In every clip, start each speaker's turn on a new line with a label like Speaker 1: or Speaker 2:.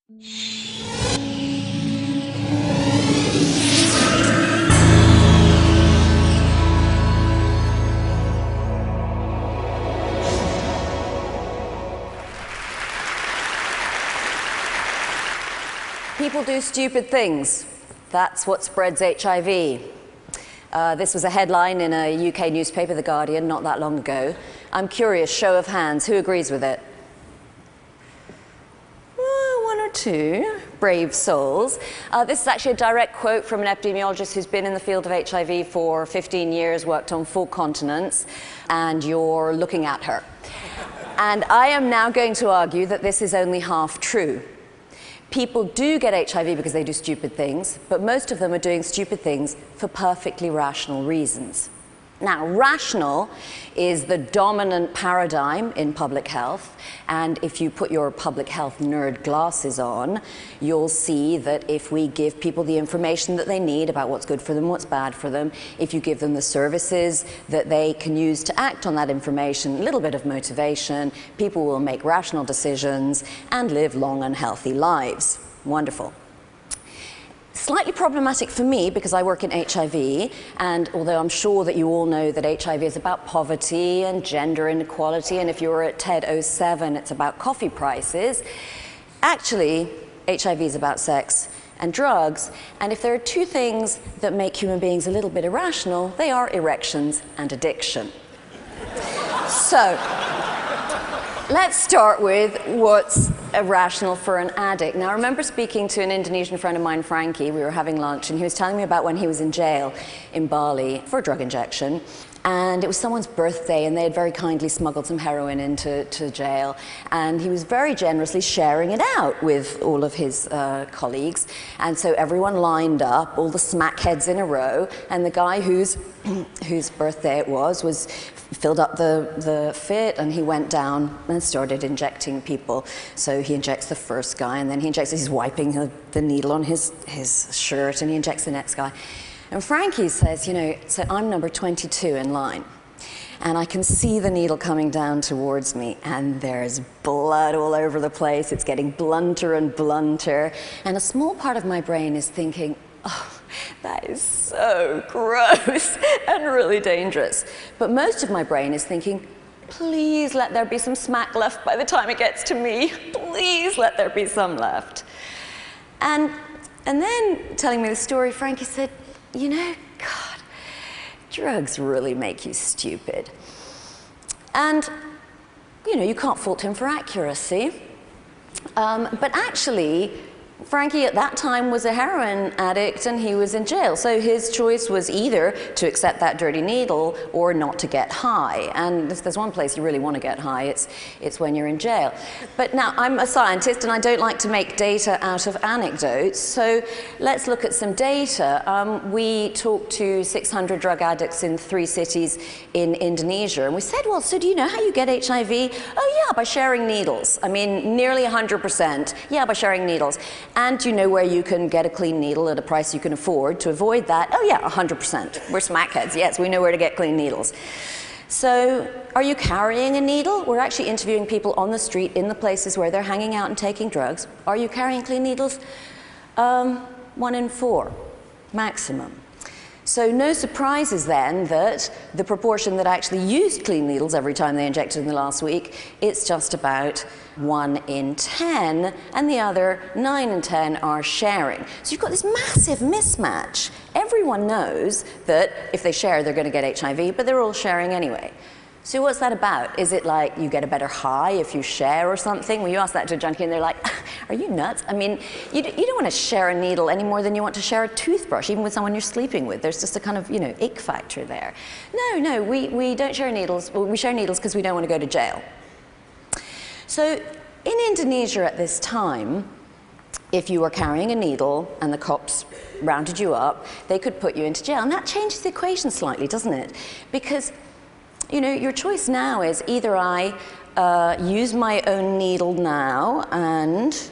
Speaker 1: People do stupid things. That's what spreads HIV. This was a headline in a UK newspaper, The Guardian, not that long ago. I'm curious, show of hands, who agrees with it? One or two brave souls. This is actually a direct quote from an epidemiologist who's been in the field of HIV for 15 years, worked on 4 continents, and you're looking at her. And I am now going to argue that this is only half true. People do get HIV because they do stupid things, but most of them are doing stupid things for perfectly rational reasons. Now, rational is the dominant paradigm in public health, and if you put your public health nerd glasses on, you'll see that if we give people the information that they need about what's good for them, what's bad for them, if you give them the services that they can use to act on that information, a little bit of motivation, people will make rational decisions and live long and healthy lives. Wonderful. Slightly problematic for me because I work in HIV, and although I'm sure that you all know that HIV is about poverty and gender inequality, and if you were at TED 07 it's about coffee prices, actually HIV is about sex and drugs, and if there are 2 things that make human beings a little bit irrational, they are erections and addiction. So, let's start with what's irrational for an addict. Now, I remember speaking to an Indonesian friend of mine, Frankie. We were having lunch, and he was telling me about when he was in jail in Bali for a drug injection. And it was someone's birthday, and they had very kindly smuggled some heroin into jail. And he was very generously sharing it out with all of his colleagues. And so everyone lined up, all the smackheads in a row, and the guy whose birthday it was filled up the fit, and he went down and started injecting people. So he injects the first guy, and then he's wiping the needle on his shirt, and he injects the next guy. And Frankie says, so I'm number 22 in line, and I can see the needle coming down towards me, and there's blood all over the place. It's getting blunter and blunter, and a small part of my brain is thinking, oh, that is so gross and really dangerous. But most of my brain is thinking, please let there be some smack left by the time it gets to me. Please let there be some left. And then, telling me the story, Frankie said, God, drugs really make you stupid. And, you can't fault him for accuracy. But actually, Frankie at that time was a heroin addict, and he was in jail. So his choice was either to accept that dirty needle or not to get high. And if there's one place you really want to get high, it's when you're in jail. But now, I'm a scientist, and I don't like to make data out of anecdotes. So let's look at some data. We talked to 600 drug addicts in 3 cities in Indonesia. And we said, well, so do you know how you get HIV? Oh, yeah, by sharing needles. I mean, nearly 100%. Yeah, by sharing needles. And do you know where you can get a clean needle at a price you can afford to avoid that? Oh yeah, 100%. We're smackheads, yes, we know where to get clean needles. So, are you carrying a needle? We're actually interviewing people on the street in the places where they're hanging out and taking drugs. Are you carrying clean needles? 1 in 4, maximum. So no surprises then that the proportion that actually used clean needles every time they injected in the last week, it's just about 1 in 10, and the other 9 in 10 are sharing. So you've got this massive mismatch. Everyone knows that if they share, they're going to get HIV, but they're all sharing anyway. So what's that about? Is it like you get a better high if you share or something? When you ask that to a junkie and they're like, are you nuts? I mean, you don't want to share a needle any more than you want to share a toothbrush, even with someone you're sleeping with. There's just a kind of, ick factor there. No, we don't share needles. Well, we share needles because we don't want to go to jail. So in Indonesia at this time, if you were carrying a needle and the cops rounded you up, they could put you into jail. And that changes the equation slightly, doesn't it? Because your choice now is either I use my own needle now,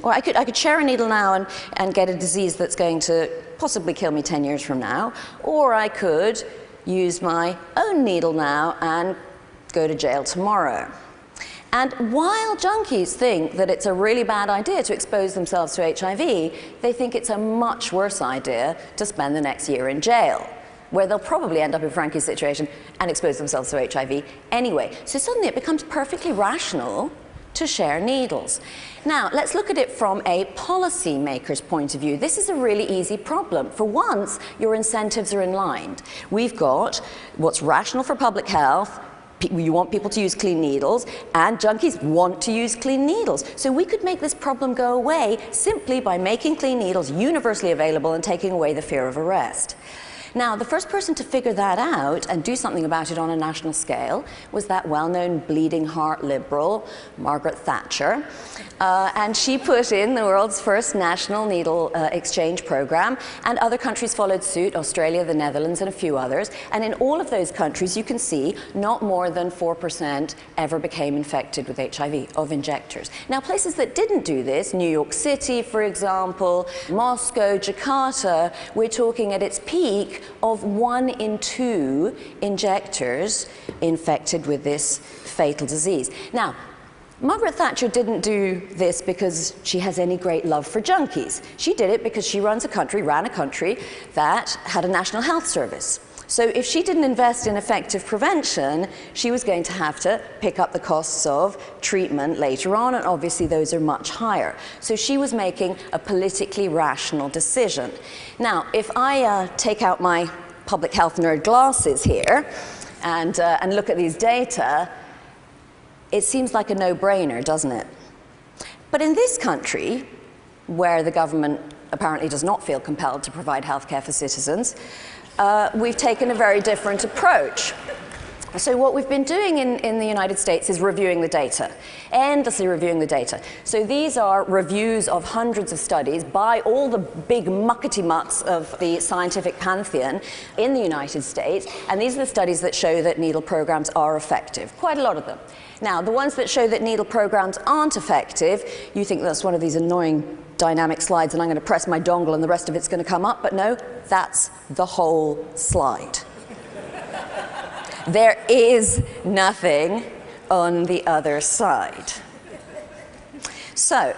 Speaker 1: or I could share a needle now and get a disease that's going to possibly kill me 10 years from now, or I could use my own needle now and go to jail tomorrow. And while junkies think that it's a really bad idea to expose themselves to HIV, they think it's a much worse idea to spend the next year in jail, where they'll probably end up in Frankie's situation and expose themselves to HIV anyway. So suddenly it becomes perfectly rational to share needles. Now, let's look at it from a policymaker's point of view. This is a really easy problem. For once, your incentives are in line. We've got what's rational for public health. You want people to use clean needles, and junkies want to use clean needles. So we could make this problem go away simply by making clean needles universally available and taking away the fear of arrest. Now, the first person to figure that out and do something about it on a national scale was that well-known bleeding heart liberal, Margaret Thatcher. And she put in the world's first national needle exchange program, and other countries followed suit, Australia, the Netherlands, and a few others. And in all of those countries, you can see not more than 4% ever became infected with HIV of injectors. Now, places that didn't do this, New York City, for example, Moscow, Jakarta, we're talking at its peak of 1 in 2 injectors infected with this fatal disease. Now, Margaret Thatcher didn't do this because she has any great love for junkies. She did it because she ran a country that had a national health service. So if she didn't invest in effective prevention, she was going to have to pick up the costs of treatment later on, and obviously those are much higher. So she was making a politically rational decision. Now, if I take out my public health nerd glasses here and look at these data, it seems like a no-brainer, doesn't it? But in this country, where the government apparently does not feel compelled to provide healthcare for citizens, we've taken a very different approach. So what we've been doing in the United States is reviewing the data, endlessly reviewing the data. So these are reviews of hundreds of studies by all the big muckety-mutts of the scientific pantheon in the United States, and these are the studies that show that needle programs are effective, quite a lot of them. Now, the ones that show that needle programs aren't effective, you think that's one of these annoying dynamic slides and I'm going to press my dongle and the rest of it's going to come up, but no, that's the whole slide. There is nothing on the other side. So,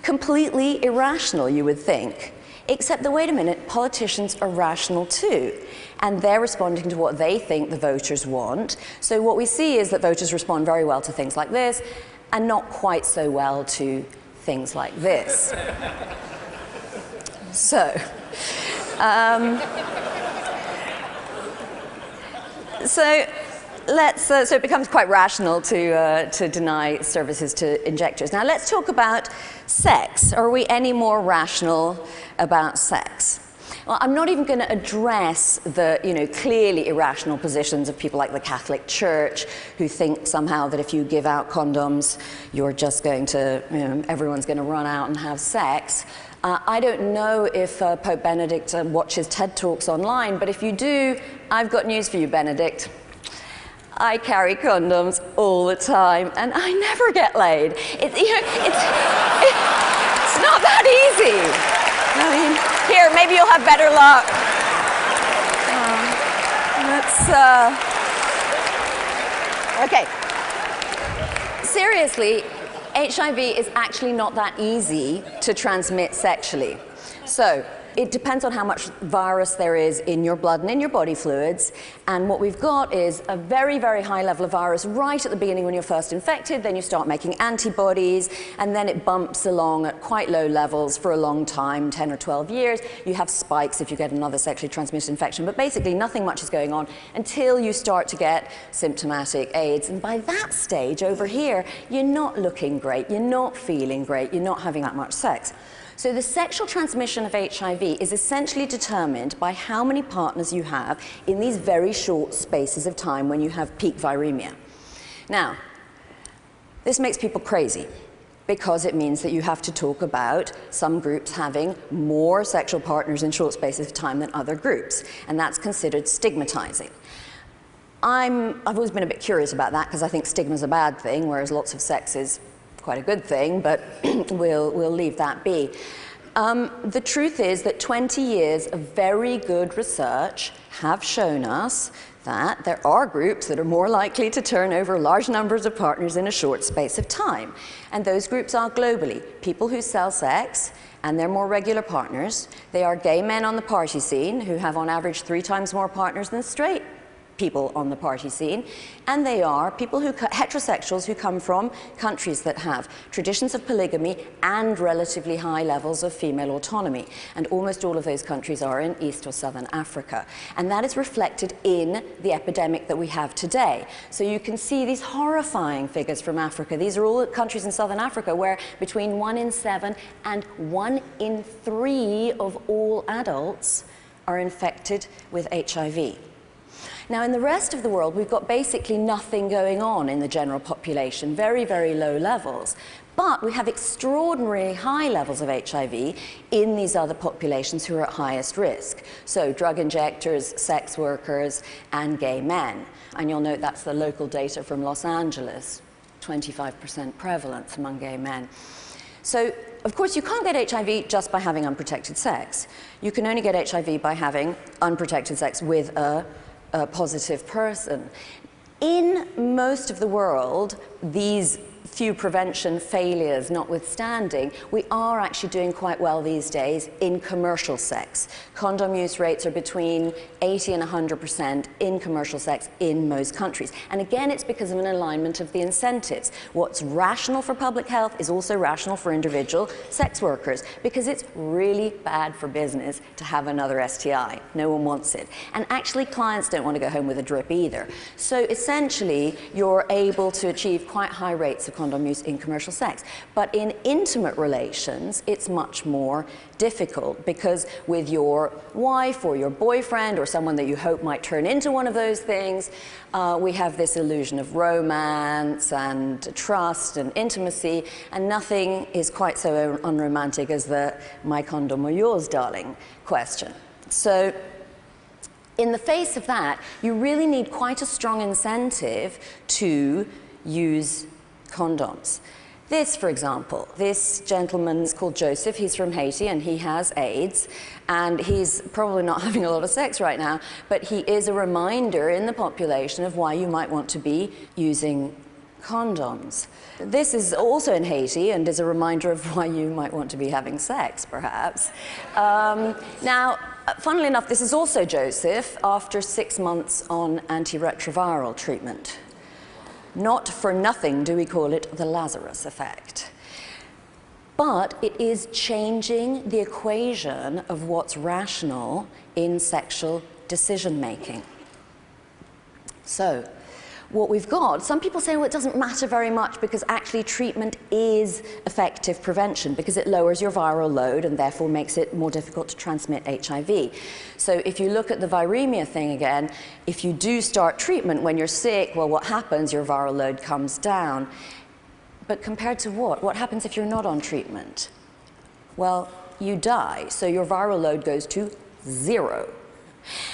Speaker 1: completely irrational, you would think, except that, wait a minute, politicians are rational too, and they're responding to what they think the voters want. So what we see is that voters respond very well to things like this, and not quite so well to things like this. So it becomes quite rational to deny services to injectors. Now let's talk about sex. Are we any more rational about sex? Well, I'm not even going to address the, clearly irrational positions of people like the Catholic Church, who think somehow that if you give out condoms, you're just going to, everyone's going to run out and have sex. I don't know if Pope Benedict watches TED Talks online, but if you do, I've got news for you, Benedict. I carry condoms all the time, and I never get laid. It's not that easy. I mean, here, maybe you'll have better luck. Okay. Seriously, HIV is actually not that easy to transmit sexually. So, it depends on how much virus there is in your blood and in your body fluids. And what we've got is a very, very high level of virus right at the beginning when you're first infected. Then you start making antibodies, and then it bumps along at quite low levels for a long time, 10 or 12 years. You have spikes if you get another sexually transmitted infection. But basically, nothing much is going on until you start to get symptomatic AIDS. And by that stage over here, you're not looking great, you're not feeling great, you're not having that much sex. So the sexual transmission of HIV is essentially determined by how many partners you have in these very short spaces of time when you have peak viremia. Now, this makes people crazy because it means that you have to talk about some groups having more sexual partners in short spaces of time than other groups, and that's considered stigmatizing. I've always been a bit curious about that because I think stigma is a bad thing, whereas lots of sex is quite a good thing, but we'll leave that be. The truth is that 20 years of very good research have shown us that there are groups that are more likely to turn over large numbers of partners in a short space of time. And those groups are globally people who sell sex and they're more regular partners. They are gay men on the party scene who have on average 3 times more partners than straight people on the party scene, and they are people who heterosexuals who come from countries that have traditions of polygamy and relatively high levels of female autonomy, and almost all of those countries are in East or Southern Africa, and that is reflected in the epidemic that we have today. So you can see these horrifying figures from Africa. These are all countries in Southern Africa where between 1 in 7 and 1 in 3 of all adults are infected with HIV. Now, in the rest of the world, we've got basically nothing going on in the general population, very, very low levels. But we have extraordinarily high levels of HIV in these other populations who are at highest risk. So drug injectors, sex workers, and gay men. And you'll note that's the local data from Los Angeles, 25% prevalence among gay men. So, of course, you can't get HIV just by having unprotected sex. You can only get HIV by having unprotected sex with a positive person. In most of the world, these few prevention failures notwithstanding, we are actually doing quite well these days in commercial sex. Condom use rates are between 80 and 100% in commercial sex in most countries. And again, it's because of an alignment of the incentives. What's rational for public health is also rational for individual sex workers, because it's really bad for business to have another STI. No one wants it. And actually, clients don't want to go home with a drip either. So essentially, you're able to achieve quite high rates of condom use in commercial sex. But in intimate relations, it's much more difficult, because with your wife or your boyfriend or someone that you hope might turn into one of those things, we have this illusion of romance and trust and intimacy, and nothing is quite so unromantic as the "my condom or yours, darling" question. So in the face of that, you really need quite a strong incentive to use condoms. This, for example, this gentleman is called Joseph. He's from Haiti and he has AIDS, and he's probably not having a lot of sex right now, but he is a reminder in the population of why you might want to be using condoms. This is also in Haiti and is a reminder of why you might want to be having sex, perhaps. Now, funnily enough, this is also Joseph after 6 months on antiretroviral treatment. Not for nothing do we call it the Lazarus effect. But it is changing the equation of what's rational in sexual decision-making. So, what we've got, some people say, well, it doesn't matter very much because actually treatment is effective prevention because it lowers your viral load and therefore makes it more difficult to transmit HIV. So if you look at the viremia thing again, if you do start treatment when you're sick, well, what happens? Your viral load comes down. But compared to what? What happens if you're not on treatment? Well, you die, so your viral load goes to 0.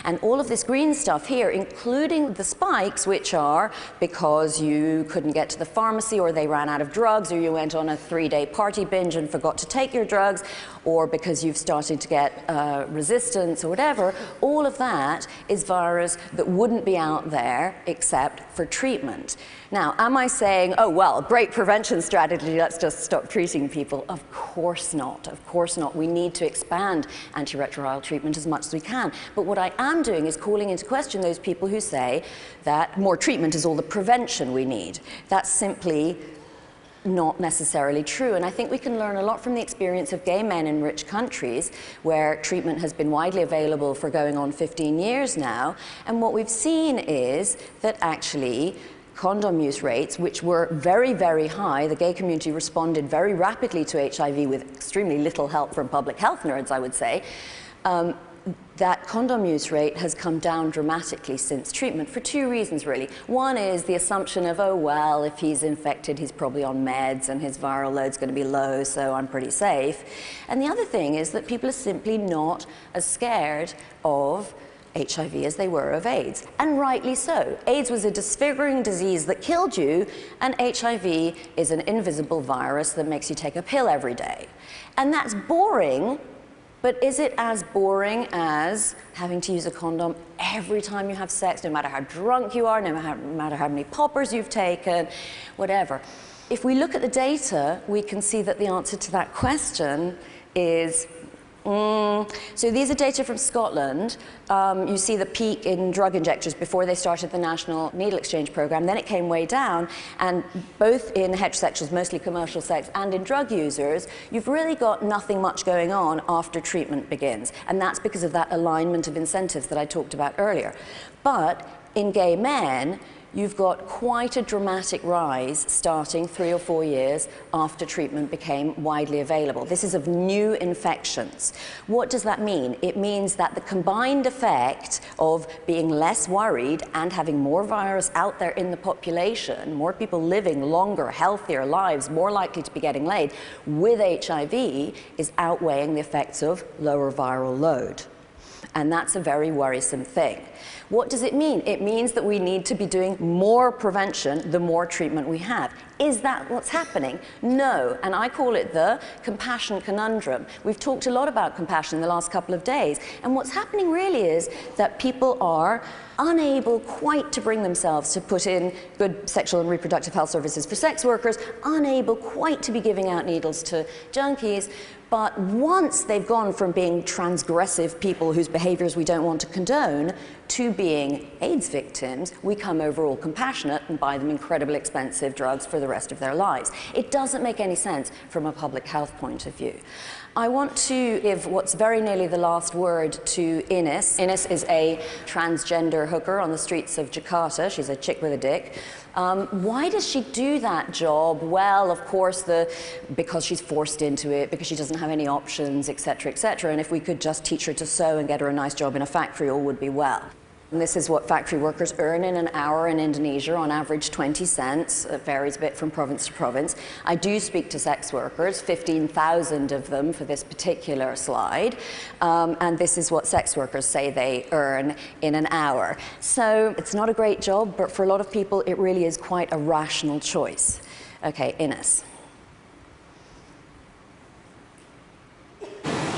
Speaker 1: And all of this green stuff here, including the spikes, which are because you couldn't get to the pharmacy or they ran out of drugs, or you went on a 3-day party binge and forgot to take your drugs, or because you've started to get resistance or whatever, all of that is virus that wouldn't be out there except for treatment. Now, am I saying, oh, well, great prevention strategy, let's just stop treating people? Of course not. Of course not. We need to expand antiretroviral treatment as much as we can. But what I am doing is calling into question those people who say that more treatment is all the prevention we need. That's simply not necessarily true. And I think we can learn a lot from the experience of gay men in rich countries where treatment has been widely available for going on 15 years now. And what we've seen is that actually condom use rates, which were very, very high, the gay community responded very rapidly to HIV with extremely little help from public health nerds, I would say, that condom use rate has come down dramatically since treatment for 2 reasons, really. One is the assumption of, oh, well, if he's infected, he's probably on meds and his viral load's going to be low, so I'm pretty safe. And the other thing is that people are simply not as scared of HIV as they were of AIDS, and rightly so. AIDS was a disfiguring disease that killed you, and HIV is an invisible virus that makes you take a pill every day. And that's boring But is it as boring as having to use a condom every time you have sex, no matter how drunk you are, no matter how many poppers you've taken, whatever? If we look at the data, we can see that the answer to that question is so these are data from Scotland. You see the peak in drug injectors before they started the National Needle Exchange Programme. Then it came way down. And both in heterosexuals, mostly commercial sex, and in drug users, you've really got nothing much going on after treatment begins. And that's because of that alignment of incentives that I talked about earlier. But in gay men, you've got quite a dramatic rise starting 3 or 4 years after treatment became widely available. This is of new infections. What does that mean? It means that the combined effect of being less worried and having more virus out there in the population, more people living longer, healthier lives, more likely to be getting laid with HIV, is outweighing the effects of lower viral load. And that's a very worrisome thing. What does it mean? It means that we need to be doing more prevention the more treatment we have. Is that what's happening? No, and I call it the compassion conundrum. We've talked a lot about compassion in the last couple of days, and what's happening really is that people are unable quite to bring themselves to put in good sexual and reproductive health services for sex workers, unable quite to be giving out needles to junkies. But once they've gone from being transgressive people whose behaviors we don't want to condone to being AIDS victims, we come overall compassionate and buy them incredibly expensive drugs for the rest of their lives. It doesn't make any sense from a public health point of view. I want to give what's very nearly the last word to Ines. Ines is a transgender hooker on the streets of Jakarta. She's a chick with a dick. Why does she do that job? Well, of course, because she's forced into it, because she doesn't have any options, etc., etc. And if we could just teach her to sew and get her a nice job in a factory, all would be well. And this is what factory workers earn in an hour in Indonesia, on average 20 cents. It varies a bit from province to province. I do speak to sex workers, 15,000 of them for this particular slide. And this is what sex workers say they earn in an hour. So it's not a great job, but for a lot of people, it really is quite a rational choice. Okay, Ines.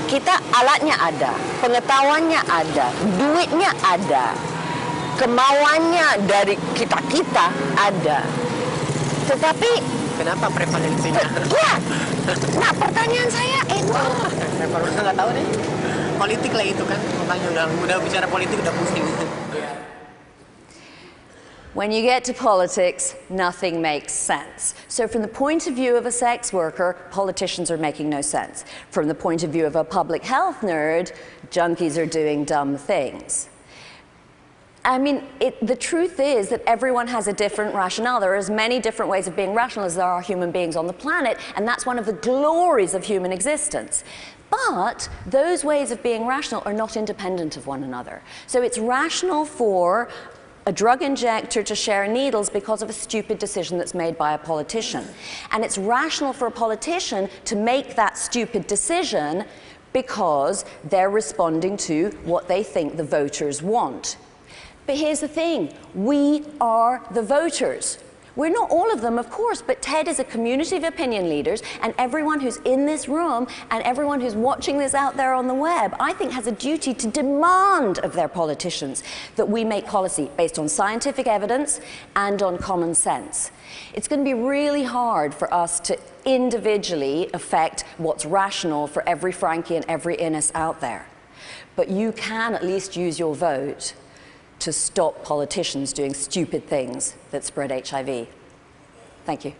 Speaker 2: Kita alatnya ada, pengetahuannya ada, duitnya ada, kemauannya dari kita ada. Tetapi
Speaker 3: kenapa prevalensinya?
Speaker 2: Ya, nah pertanyaan saya itu.
Speaker 3: Prevalensinya nggak tahu deh. Politik lah itu kan, makanya udah bicara politik udah pusing.
Speaker 1: When you get to politics, nothing makes sense. So from the point of view of a sex worker, politicians are making no sense. From the point of view of a public health nerd, junkies are doing dumb things. I mean, the truth is that everyone has a different rationale. There are as many different ways of being rational as there are human beings on the planet, and that's one of the glories of human existence. But those ways of being rational are not independent of one another. So it's rational for a drug injector to share needles because of a stupid decision that's made by a politician. And it's rational for a politician to make that stupid decision because they're responding to what they think the voters want. But here's the thing, we are the voters. We're not all of them, of course, but TED is a community of opinion leaders, and everyone who's in this room and everyone who's watching this out there on the web, I think, has a duty to demand of their politicians that we make policy based on scientific evidence and on common sense. It's going to be really hard for us to individually affect what's rational for every Frankie and every Ines out there. But you can at least use your vote to stop politicians doing stupid things that spread HIV. Thank you.